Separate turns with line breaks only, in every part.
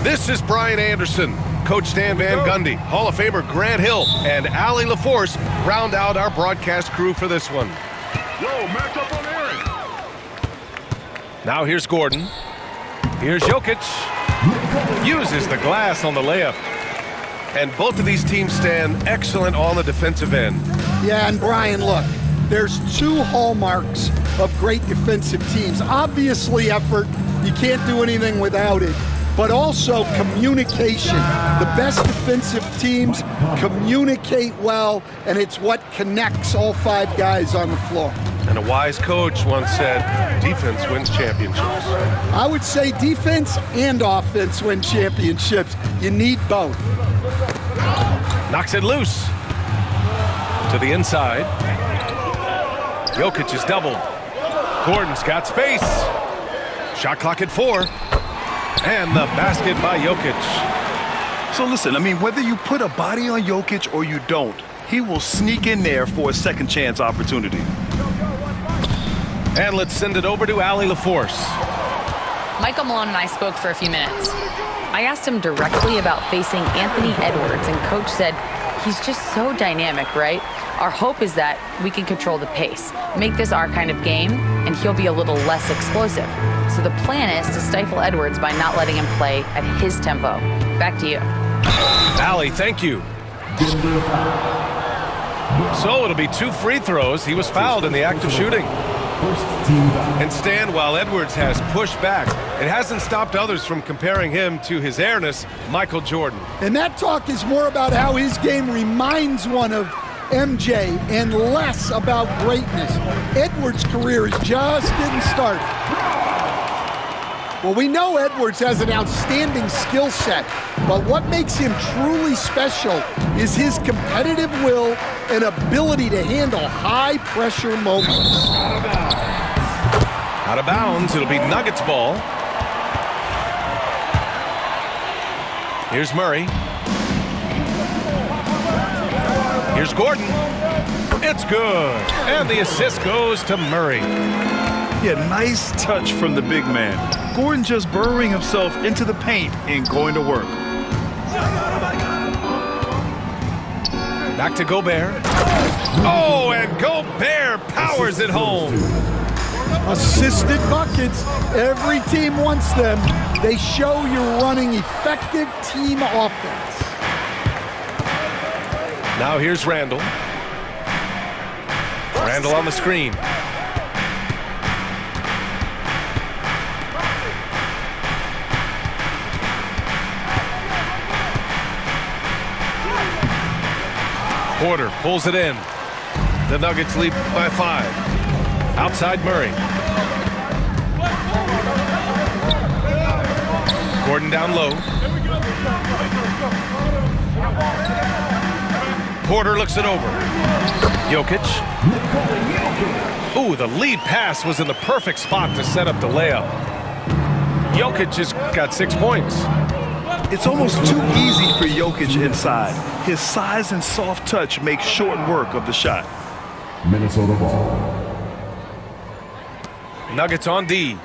This is Brian Anderson. Coach Stan Van Gundy, Hall of Famer Grant Hill, and Allie LaForce round out our broadcast crew for this one.
Yo, match up on Aaron.
Now here's Gordon. Here's Jokic. Uses the glass on the layup. And both of these teams stand excellent on the defensive end.
Yeah, and Brian, look, there's two hallmarks of great defensive teams. Obviously effort, you can't do anything without it, but also communication. The best defensive teams communicate well, and it's what connects all five guys on the floor.
And a wise coach once said, defense wins championships.
I would say defense and offense win championships. You need both.
Knocks it loose. To the inside. Jokic is doubled. Gordon's got space. Shot clock at 4. And the basket by Jokic.
So listen, I mean, whether you put a body on Jokic or you don't, he will sneak in there for a second chance opportunity.
And let's send it over to Allie LaForce.
Michael Malone and I spoke for a few minutes. I asked him directly about facing Anthony Edwards, and Coach said, he's just so dynamic, right? Our hope is that we can control the pace, make this our kind of game, and he'll be a little less explosive. So the plan is to stifle Edwards by not letting him play at his tempo. Back to you.
Allie, thank you. So it'll be 2 free throws. He was fouled in the act of shooting. And Stan, while Edwards has pushed back, it hasn't stopped others from comparing him to his airness, Michael Jordan.
And that talk is more about how his game reminds one of MJ and less about greatness. Edwards' career is just getting started. Well, we know Edwards has an outstanding skill set, but what makes him truly special is his competitive will and ability to handle high-pressure moments.
Out of bounds, it'll be Nuggets ball. Here's Murray. Here's Gordon. It's good. And the assist goes to Murray.
Yeah, nice touch from the big man. Gordon just burrowing himself into the paint and going to work.
Back to Gobert. Oh, and Gobert powers it home.
Assisted buckets. Every team wants them. They show you're running effective team offense.
Now here's Randall. Randall on the screen. Porter pulls it in. The Nuggets lead by 5. Outside Murray. Gordon down low. Porter looks it over. Jokic. Ooh, the lead pass was in the perfect spot to set up the layup. Jokic has got 6 points.
It's almost too easy for Jokic inside. His size and soft touch make short work of the shot.
Minnesota ball.
Nuggets on D.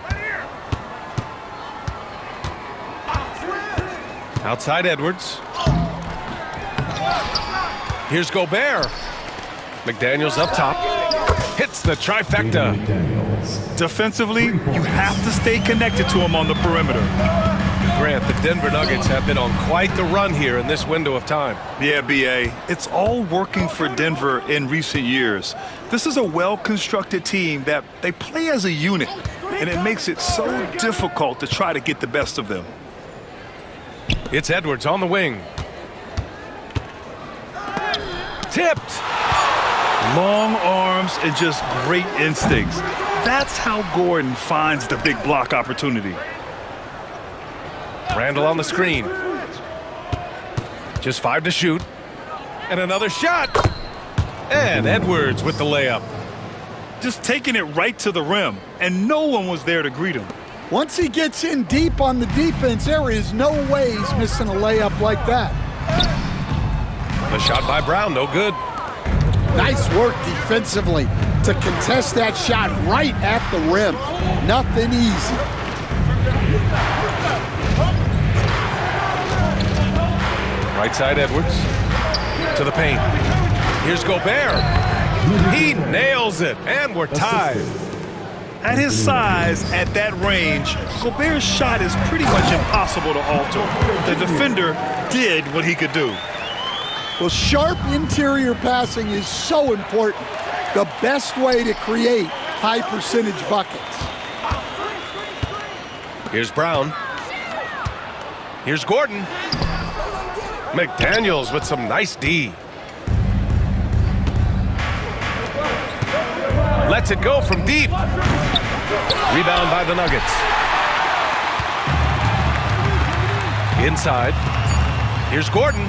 Outside Edwards. Here's Gobert. McDaniels up top. Hits the trifecta.
Defensively, you have to stay connected to him on the perimeter.
Grant, the Denver Nuggets have been on quite the run here in this window of time.
Yeah, B.A., it's all working for Denver in recent years. This is a well-constructed team that they play as a unit, and it makes it so difficult to try to get the best of them.
It's Edwards on the wing. Tipped.
Long arms and just great instincts. That's how Gordon finds the big block opportunity.
Randall on the screen. Just 5 to shoot. And another shot. And Edwards with the layup.
Just taking it right to the rim, and no one was there to greet him.
Once he gets in deep on the defense, there is no way he's missing a layup like that.
The shot by Brown, no good.
Nice work defensively to contest that shot right at the rim. Nothing easy.
Right side Edwards. To the paint. Here's Gobert. He nails it, and we're tied.
At his size, at that range, Gobert's shot is pretty much impossible to alter. The defender did what he could do.
Well, sharp interior passing is so important. The best way to create high percentage buckets.
Here's Brown. Here's Gordon. McDaniels with some nice D. Lets it go from deep. Rebound by the Nuggets. Inside. Here's Gordon.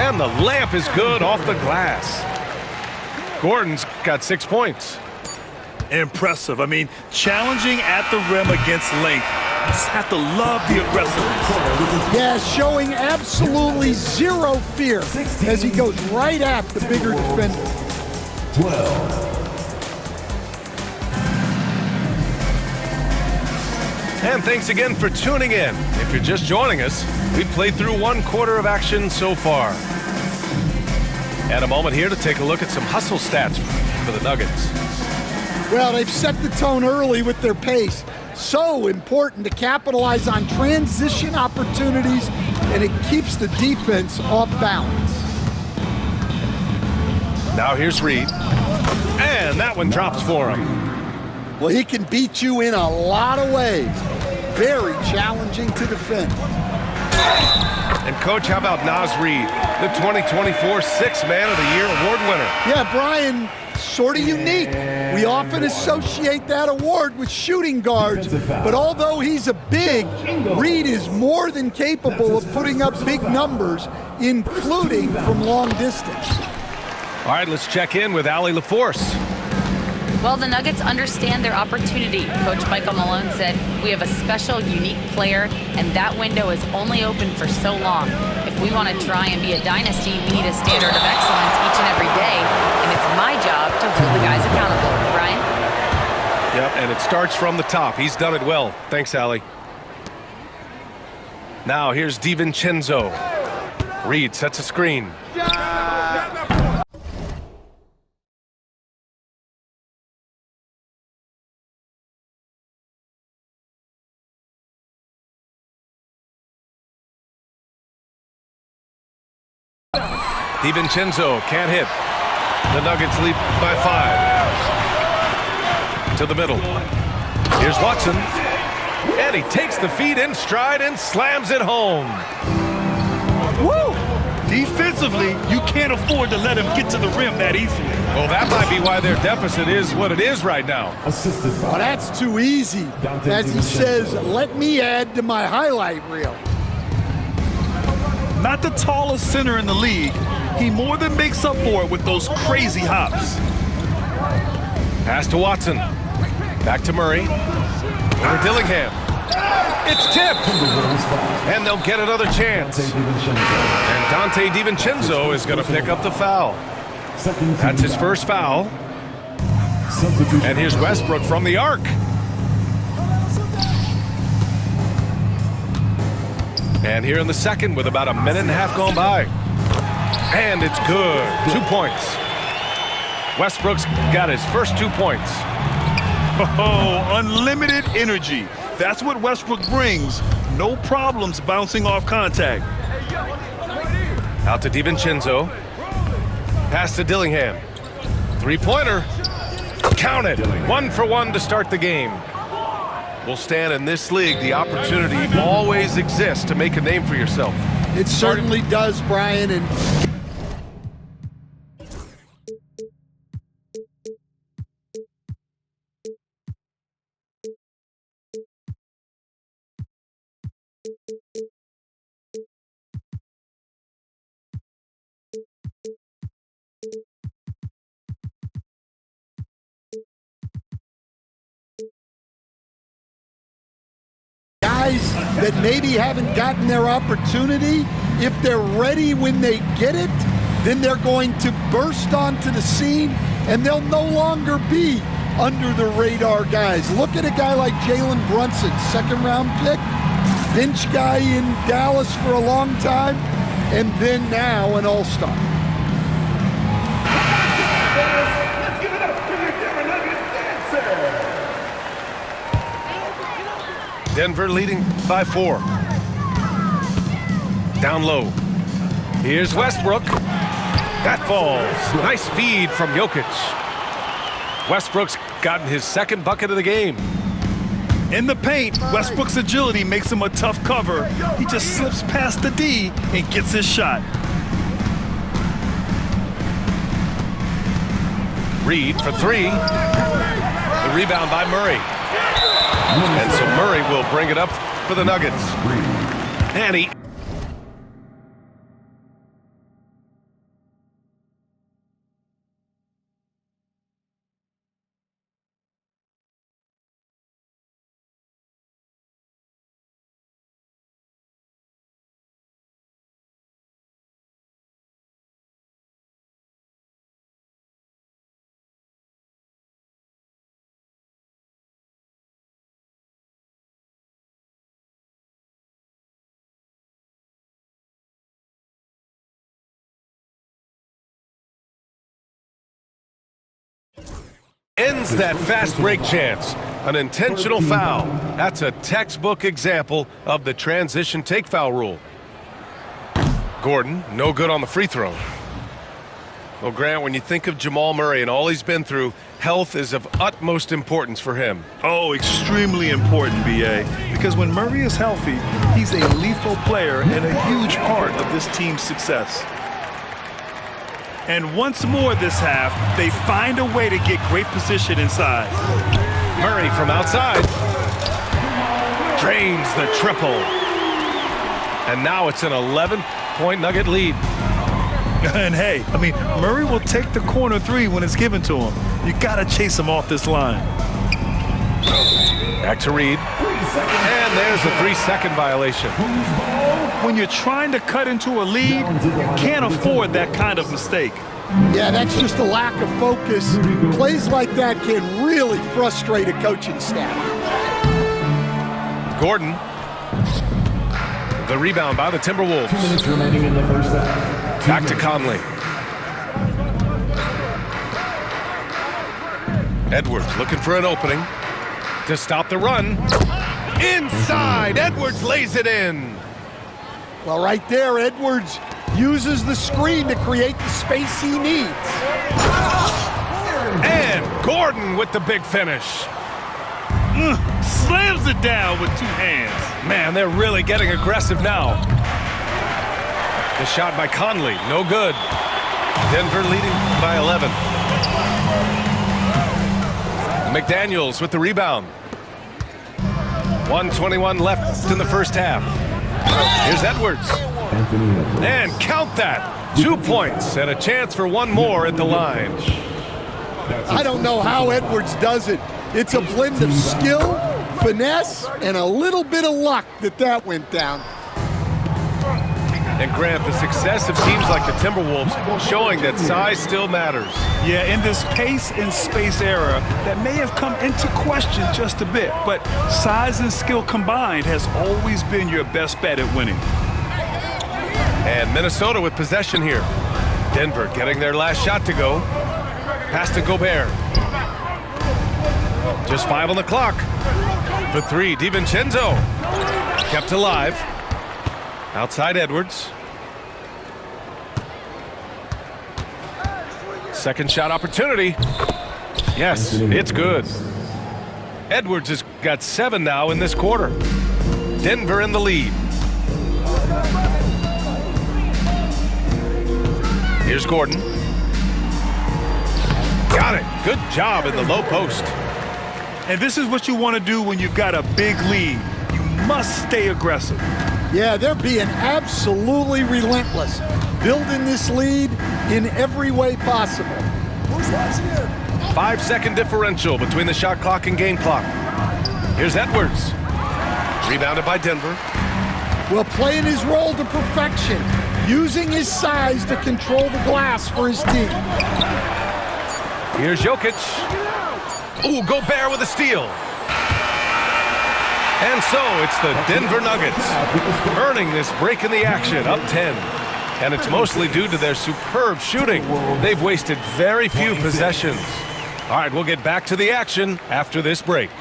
And the layup is good off the glass. Gordon's got 6 points.
Impressive. I mean, challenging at the rim against length. You just have to love the aggressiveness.
Yeah, showing absolutely zero fear as he goes right at the bigger defender.
12.
And thanks again for tuning in. If you're just joining us, we've played through 1/4 of action so far. And a moment here to take a look at some hustle stats for the Nuggets.
Well, they've set the tone early with their pace. So important to capitalize on transition opportunities, and it keeps the defense off balance.
Now here's Reed. And that one drops for him.
Well, he can beat you in a lot of ways. Very challenging to defend.
And Coach, how about Naz Reid, the 2024 Sixth Man of the Year award winner?
Yeah, Brian, sort of unique. We often associate that award with shooting guards, but although he's a big, Reed is more than capable of putting up big numbers, including from long distance.
All right, let's check in with Allie LaForce.
Well, the Nuggets understand their opportunity. Coach Michael Malone said, we have a special, unique player, and that window is only open for so long. If we want to try and be a dynasty, we need a standard of excellence each and every day, and it's my job to hold the guys accountable. Brian?
Yep, and it starts from the top. He's done it well. Thanks, Allie. Now here's DiVincenzo. Reed sets a screen. DiVincenzo can't hit. The Nuggets lead by 5. To the middle. Here's Watson. And he takes the feed in stride and slams it home.
Woo! Defensively, you can't afford to let him get to the rim that easily.
Well, that might be why their deficit is what it is right now.
Assisted by.
Well, that's too easy. As he says, let me add to my highlight reel.
Not the tallest center in the league, he more than makes up for it with those crazy hops.
Pass to Watson. Back to Murray. Over Dillingham. It's tipped. And they'll get another chance. And Dante DiVincenzo is going to pick up the foul. That's his first foul. And here's Westbrook from the arc. And here in the second with about a minute and a half gone by. And it's good. 2 points. Westbrook's got his first 2 points.
Oh, unlimited energy. That's what Westbrook brings. No problems bouncing off contact.
Out to DiVincenzo. Pass to Dillingham. 3-pointer. Count it. 1 for 1 to start the game. Well, Stan, in this league, the opportunity always exists to make a name for yourself.
It certainly does, Brian. And guys that maybe haven't gotten their opportunity, if they're ready when they get it, then they're going to burst onto the scene and they'll no longer be under the radar guys. Look at a guy like Jalen Brunson, second round pick, bench guy in Dallas for a long time. and then now an all-star.
Denver leading by 4. Down low. Here's Westbrook. That falls. Nice feed from Jokic. Westbrook's gotten his second bucket of the game.
In the paint, Westbrook's agility makes him a tough cover. He just slips past the D and gets his shot.
Reed for 3. The rebound by Murray. And so Murray will bring it up for the Nuggets. And he... ends that fast break chance. An intentional foul. That's a textbook example of the transition take foul rule. Gordon, no good on the free throw. Well, Grant, when you think of Jamal Murray and all he's been through, health is of utmost importance for him.
Oh, extremely important, B.A. Because when Murray is healthy, he's a lethal player and a huge part of this team's success. And once more this half, they find a way to get great position inside.
Murray from outside. Drains the triple. And now it's an 11-point Nugget lead.
And hey, I mean, Murray will take the corner 3 when it's given to him. You got to chase him off this line.
Back to Reed. And there's a 3-second violation.
When you're trying to cut into a lead, you can't afford that kind of mistake.
Yeah, that's just a lack of focus. Plays like that can really frustrate a coaching staff.
Gordon. The rebound by the Timberwolves.
2 minutes remaining in the first half.
Back to Conley. Edwards looking for an opening to stop the run. Inside, Edwards lays it in.
Well, right there, Edwards uses the screen to create the space he needs.
And Gordon with the big finish.
Slams it down with 2 hands.
Man, they're really getting aggressive now. The shot by Conley, no good. Denver leading by 11. McDaniels with the rebound. 1:21 left in the first half. Here's Edwards. And count that. 2 points and a chance for one more at the line.
I don't know how Edwards does it. It's a blend of skill, finesse, and a little bit of luck that went down.
And Grant, the success of teams like the Timberwolves showing that size still matters.
Yeah, in this pace and space era, that may have come into question just a bit, but size and skill combined has always been your best bet at winning.
And Minnesota with possession here. Denver getting their last shot to go. Pass to Gobert. Just 5 on the clock. For 3, DiVincenzo. Kept alive. Outside Edwards. Second shot opportunity. Yes, it's good. Edwards has got 7 now in this quarter. Denver in the lead. Here's Gordon. Got it. Good job in the low post.
And this is what you want to do when you've got a big lead. You must stay aggressive.
Yeah, they're being absolutely relentless, building this lead in every way possible.
5-second differential between the shot clock and game clock. Here's Edwards. Rebounded by Denver.
Well, playing his role to perfection, using his size to control the glass for his team.
Here's Jokic. Ooh, Gobert with a steal. And so it's the Denver Nuggets earning this break in the action, up 10. And it's mostly due to their superb shooting. They've wasted very few possessions. All right, we'll get back to the action after this break.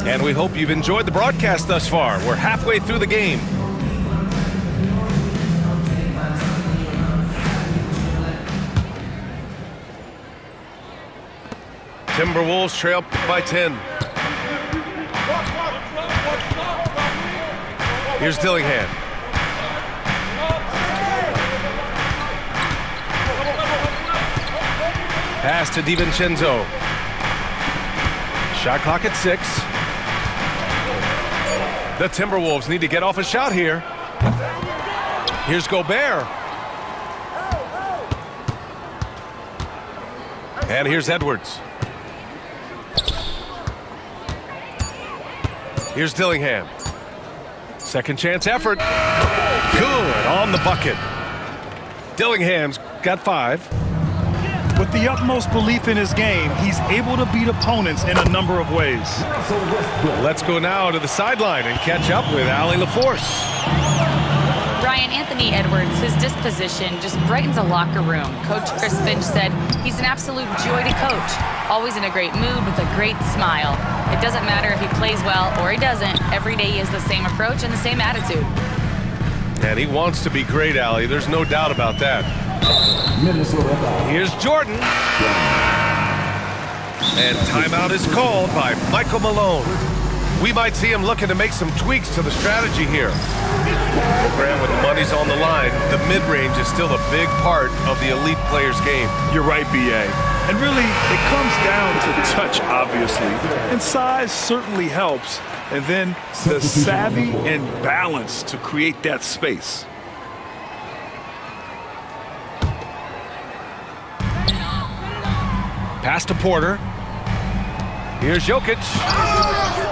And we hope you've enjoyed the broadcast thus far. We're halfway through the game. Timberwolves trail by 10. Here's Dillingham. Pass to DiVincenzo. Shot clock at 6. The Timberwolves need to get off a shot here. Here's Gobert. And here's Edwards. Here's Dillingham. Second chance effort. Good on the bucket. Dillingham's got 5.
With the utmost belief in his game, he's able to beat opponents in a number of ways.
Let's go now to the sideline and catch up with Allie LaForce.
Brian, Anthony Edwards, his disposition just brightens a locker room. Coach Chris Finch said he's an absolute joy to coach. Always in a great mood with a great smile. It doesn't matter if he plays well or he doesn't. Every day he has the same approach and the same attitude.
And he wants to be great, Allie. There's no doubt about that. Here's Jordan. And timeout is called by Michael Malone. We might see him looking to make some tweaks to the strategy here. Graham, with the money's on the line, the mid-range is still a big part of the elite player's game.
You're right, B.A. And really, it comes down to touch, obviously. And size certainly helps. And then the savvy and balance to create that space.
Pass to Porter. Here's Jokic.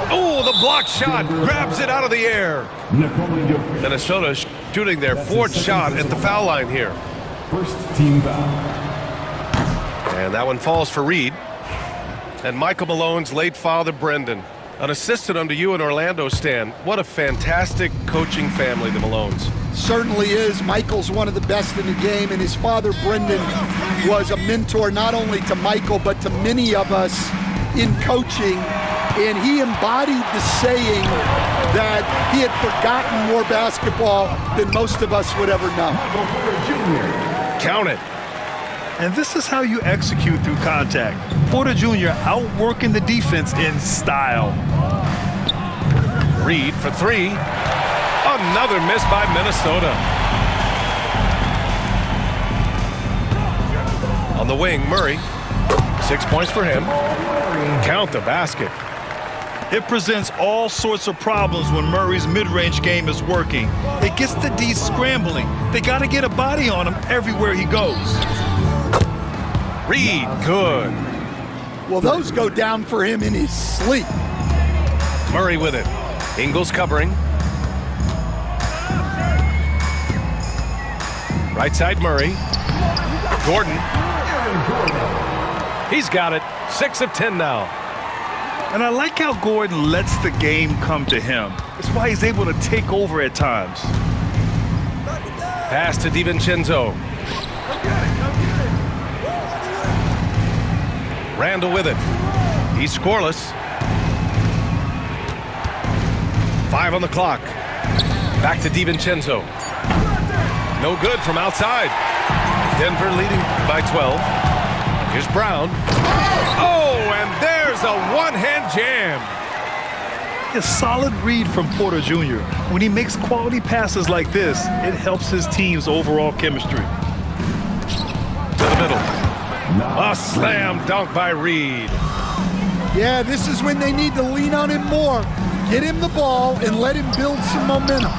Oh, the block shot. Grabs it out of the air. Minnesota shooting their 4th shot at the foul line here.
First team foul.
And that one falls for Reed. And Michael Malone's late father, Brendan. An assistant under you in Orlando, Stan. What a fantastic coaching family, the Malones.
Certainly is. Michael's one of the best in the game, and his father, Brendan, was a mentor not only to Michael, but to many of us in coaching. And he embodied the saying that he had forgotten more basketball than most of us would ever know.
Count it.
And this is how you execute through contact. Porter Jr. outworking the defense in style.
Reed for 3. Another miss by Minnesota. On the wing, Murray. 6 points for him. Count the basket.
It presents all sorts of problems when Murray's mid-range game is working. It gets the D scrambling. They got to get a body on him everywhere he goes.
Reed, good.
Well, those go down for him in his sleep.
Murray with it. Ingles covering. Right side, Murray. Gordon. He's got it. 6 of 10 now.
And I like how Gordon lets the game come to him. That's why he's able to take over at times.
Pass to DiVincenzo. Randall with it. He's scoreless. 5 on the clock. Back to DiVincenzo. No good from outside. Denver leading by 12. Here's Brown. Oh, and there's a one-hand jam.
A solid read from Porter Jr. When he makes quality passes like this, it helps his team's overall chemistry.
To the middle. A slam dunk by Reed.
Yeah, this is when they need to lean on him more. Get him the ball and let him build some momentum.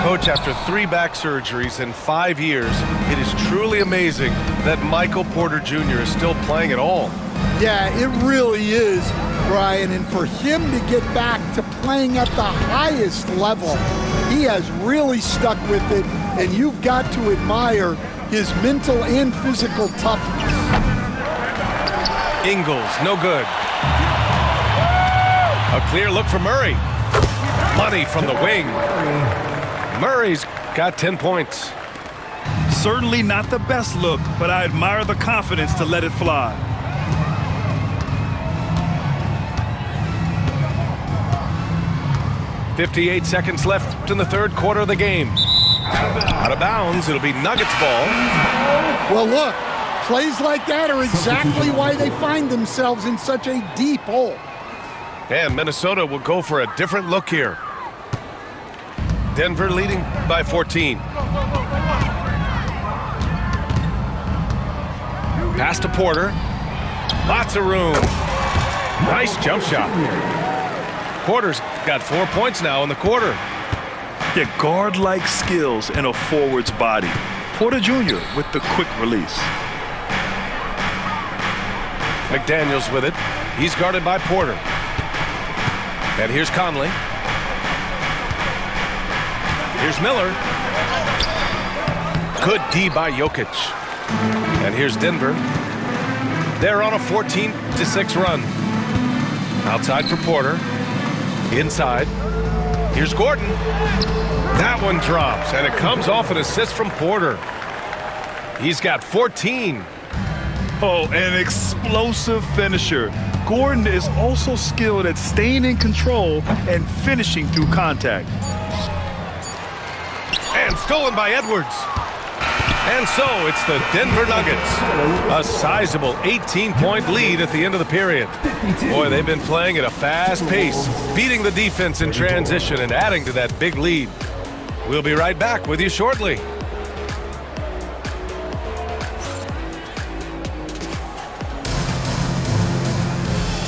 Coach, after 3 back surgeries in 5 years, it is truly amazing that Michael Porter Jr. is still playing at all.
Yeah, it really is, Brian. And for him to get back to playing at the highest level, he has really stuck with it. And you've got to admire his mental and physical toughness.
Ingles, no good. A clear look for Murray. Money from the wing. Murray's got 10 points.
Certainly not the best look, but I admire the confidence to let it fly.
.58 seconds left in the third quarter of the game. Out of bounds, it'll be Nuggets ball.
Well, look, plays like that are exactly why they find themselves in such a deep hole.
And Minnesota will go for a different look here. Denver leading by 14. Pass to Porter. Lots of room. Nice jump shot. Porter's got 4 points now in the quarter.
Yeah, guard-like skills in a forward's body. Porter Jr. with the quick release.
McDaniels with it. He's guarded by Porter. And here's Conley. Here's Miller. Good D by Jokic. And here's Denver. They're on a 14-6 run. Outside for Porter. Inside. Here's Gordon. That one drops, and it comes off an assist from Porter. He's got 14.
Oh, an explosive finisher. Gordon is also skilled at staying in control and finishing through contact.
And stolen by Edwards. And so it's the Denver Nuggets. A sizable 18-point lead at the end of the period. Boy, they've been playing at a fast pace, beating the defense in transition and adding to that big lead. We'll be right back with you shortly.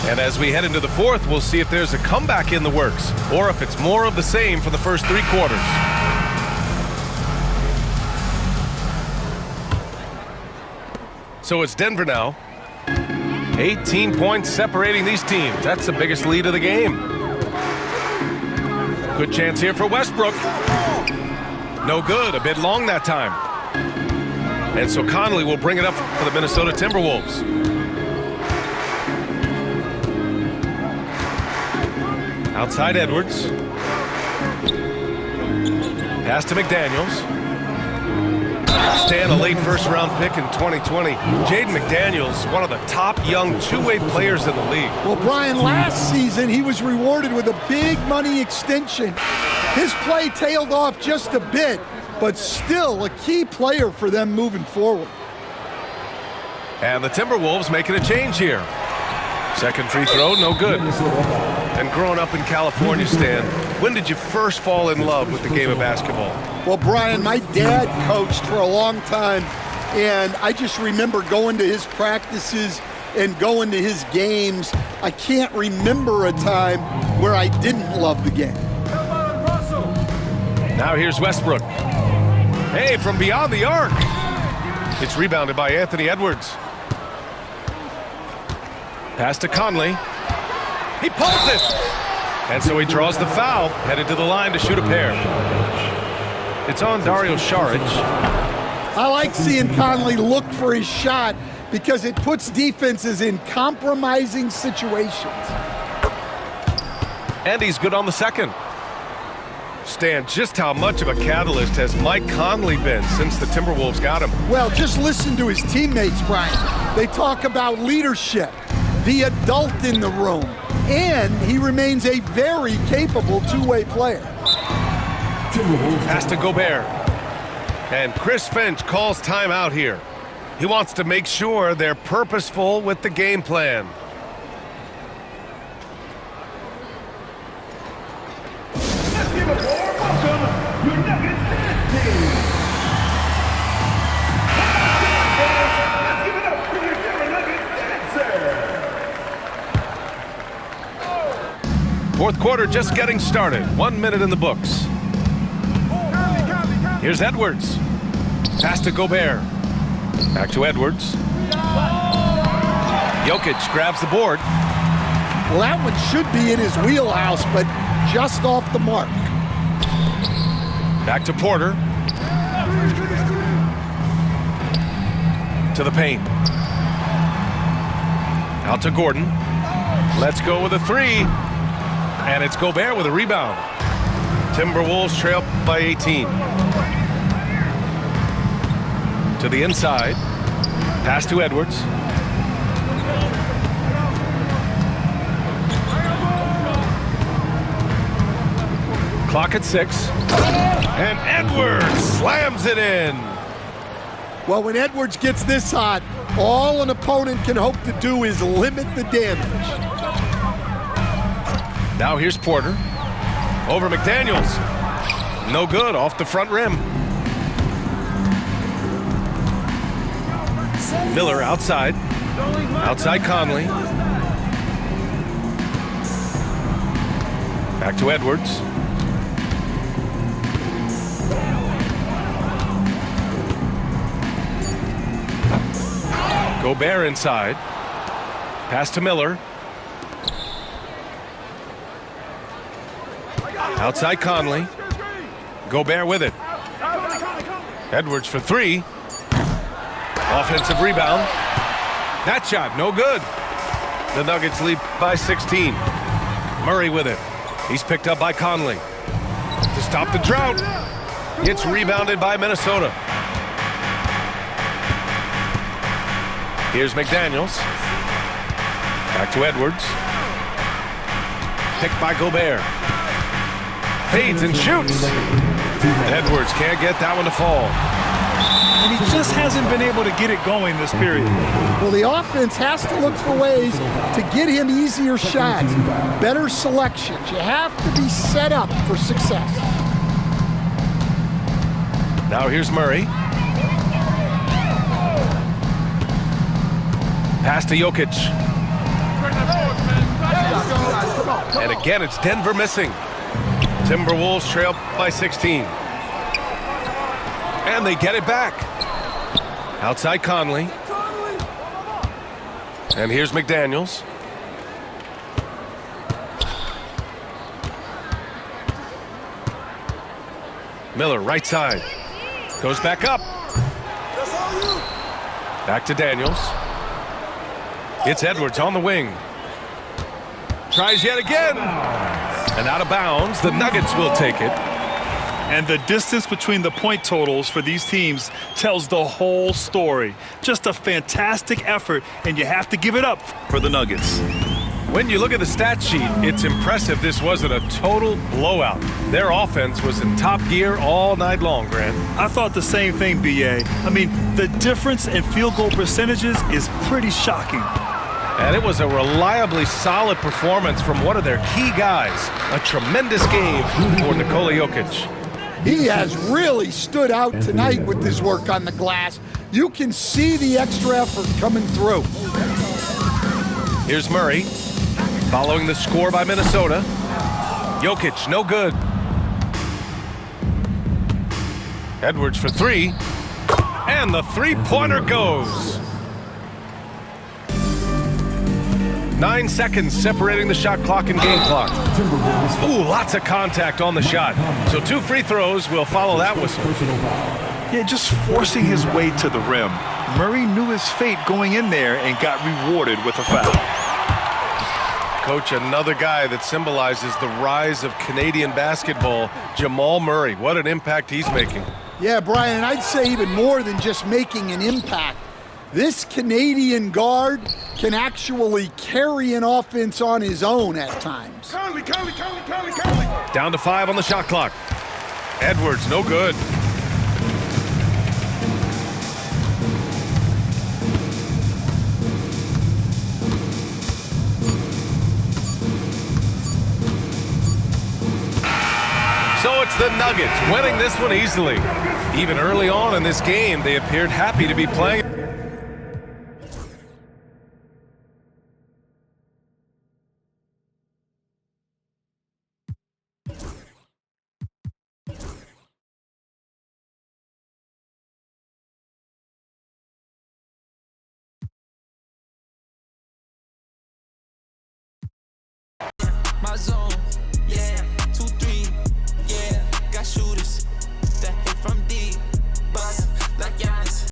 And as we head into the fourth, we'll see if there's a comeback in the works or if it's more of the same for the first three quarters. So it's Denver now. 18 points separating these teams. That's the biggest lead of the game. Good chance here for Westbrook. No good, a bit long that time. And so Conley will bring it up for the Minnesota Timberwolves. Outside Edwards. Pass to McDaniels. Stan, a late first-round pick in 2020. Jaden McDaniels, one of the top young two-way players in the league.
Well, Brian, last season he was rewarded with a big money extension. His play tailed off just a bit, but still a key player for them moving forward.
And the Timberwolves making a change here. Second free throw, no good. And growing up in California, Stan, when did you first fall in love with the game of basketball?
Well, Brian, my dad coached for a long time, and I just remember going to his practices and going to his games. I can't remember a time where I didn't love the game.
Now here's Westbrook. Hey, from beyond the arc. It's rebounded by Anthony Edwards. Pass to Conley. He pulls it. And so he draws the foul, headed to the line to shoot a pair. It's on Dario Saric.
I like seeing Conley look for his shot because it puts defenses in compromising situations.
And he's good on the second. Stan, just how much of a catalyst has Mike Conley been since the Timberwolves got him?
Well, just listen to his teammates, Brian. They talk about leadership, the adult in the room, and he remains a very capable two-way player.
Pass to Gobert. And Chris Finch calls timeout here. He wants to make sure they're purposeful with the game plan.
Let's give a warm welcome, your Nuggets team. Let's give it up for your Denver Nuggets dancer.
Fourth quarter just getting started. 1 minute in the books. Here's Edwards. Pass to Gobert. Back to Edwards. Jokic grabs the board.
Well, that one should be in his wheelhouse, but just off the mark.
Back to Porter. To the paint. Out to Gordon. Let's go with a three. And it's Gobert with a rebound. Timberwolves trail by 18. To the inside. Pass to Edwards. Clock at 6. And Edwards slams it in.
Well, when Edwards gets this hot, all an opponent can hope to do is limit the damage.
Now here's Porter. Over McDaniels. No good, off the front rim. Miller outside. Outside Conley. Back to Edwards. Gobert inside. Pass to Miller. Outside Conley. Gobert with it. Edwards for 3. Offensive rebound. That shot, no good. The Nuggets lead by 16. Murray with it. He's picked up by Conley. To stop the drought. It's rebounded by Minnesota. Here's McDaniels. Back to Edwards. Picked by Gobert. Fades and shoots. Edwards can't get that one to fall.
And he just hasn't been able to get it going this period.
Well, the offense has to look for ways to get him easier shots, better selections. You have to be set up for success.
Now here's Murray. Pass to Jokic. And again, it's Denver missing. Timberwolves trail by 16. And they get it back. Outside Conley. And here's McDaniels. Miller, right side. Goes back up. Back to Daniels. It's Edwards on the wing. Tries yet again. And out of bounds, the Nuggets will take it.
And the distance between the point totals for these teams tells the whole story. Just a fantastic effort, and you have to give it up for the Nuggets.
When you look at the stat sheet, it's impressive this wasn't a total blowout. Their offense was in top gear all night long, Grant.
I thought the same thing, B.A. I mean, the difference in field goal percentages is pretty shocking.
And it was a reliably solid performance from one of their key guys. A tremendous game for Nikola Jokic.
He has really stood out tonight with his work on the glass. You can see the extra effort coming through.
Here's Murray, following the score by Minnesota. Jokic, no good. Edwards for 3. And the three-pointer goes. 9 seconds separating the shot clock and game clock. Ooh, lots of contact on the shot. So 2 free throws will follow that whistle.
Yeah, just forcing his way to the rim. Murray knew his fate going in there and got rewarded with a foul.
Coach, another guy that symbolizes the rise of Canadian basketball, Jamal Murray. What an impact he's making.
Yeah, Brian, I'd say even more than just making an impact. This Canadian guard can actually carry an offense on his own at times.
Conley.
Down to 5 on the shot clock. Edwards, no good. So it's the Nuggets winning this one easily. Even early on in this game, they appeared happy to be playing.
My zone.